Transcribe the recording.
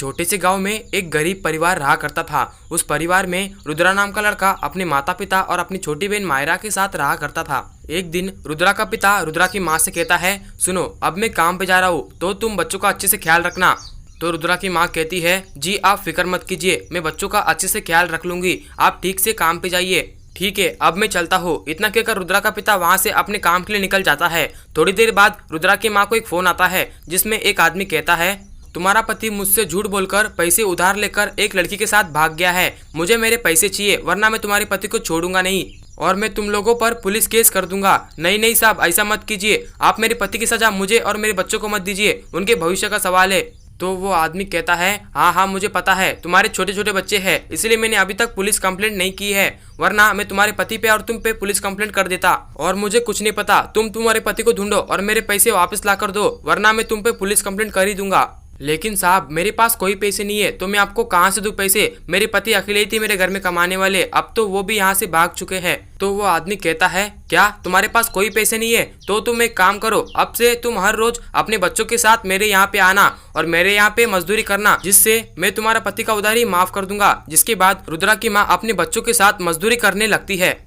छोटे से गांव में एक गरीब परिवार रहा करता था। उस परिवार में रुद्रा नाम का लड़का अपने माता पिता और अपनी छोटी बहन मायरा के साथ रहा करता था। एक दिन रुद्रा का पिता रुद्रा की माँ से कहता है, सुनो अब मैं काम पे जा रहा हूँ तो तुम बच्चों का अच्छे से ख्याल रखना। तो रुद्रा की माँ कहती है, जी आप फिक्र मत कीजिए, मैं बच्चों का अच्छे से ख्याल रख लूंगी, आप ठीक से काम पे जाइए। ठीक है अब मैं चलता हूँ। इतना कहकर रुद्रा का पिता वहाँ से अपने काम के लिए निकल जाता है। थोड़ी देर बाद रुद्रा की माँ को एक फोन आता है जिसमें एक आदमी कहता है, तुम्हारा पति मुझसे झूठ बोलकर पैसे उधार लेकर एक लड़की के साथ भाग गया है। मुझे मेरे पैसे चाहिए वरना मैं तुम्हारे पति को छोड़ूंगा नहीं और मैं तुम लोगों पर पुलिस केस कर दूंगा। नहीं नहीं साहब ऐसा मत कीजिए, आप मेरे पति की सजा मुझे और मेरे बच्चों को मत दीजिए, उनके भविष्य का सवाल है। तो वो आदमी कहता है, हाँ हाँ मुझे पता है तुम्हारे छोटे छोटे बच्चे हैं इसलिए मैंने अभी तक पुलिस कंप्लेंट नहीं की है, वरना मैं तुम्हारे पति पे और तुम पे पुलिस कंप्लेंट कर देता। और मुझे कुछ नहीं पता, तुम तुम्हारे पति को ढूंढो और मेरे पैसे वापस ला कर दो वरना मैं तुम पे पुलिस कंप्लेंट कर ही दूंगा। लेकिन साहब मेरे पास कोई पैसे नहीं है तो मैं आपको कहाँ से दूं पैसे, मेरे पति अकेले ही थे मेरे घर में कमाने वाले, अब तो वो भी यहाँ से भाग चुके हैं। तो वो आदमी कहता है, क्या तुम्हारे पास कोई पैसे नहीं है? तो तुम एक काम करो, अब से तुम हर रोज अपने बच्चों के साथ मेरे यहाँ पे आना और मेरे यहाँ पे मजदूरी करना, जिससे मैं तुम्हारा पति का उधारी माफ कर दूंगा। जिसके बाद रुद्रा की माँ अपने बच्चों के साथ मजदूरी करने लगती है।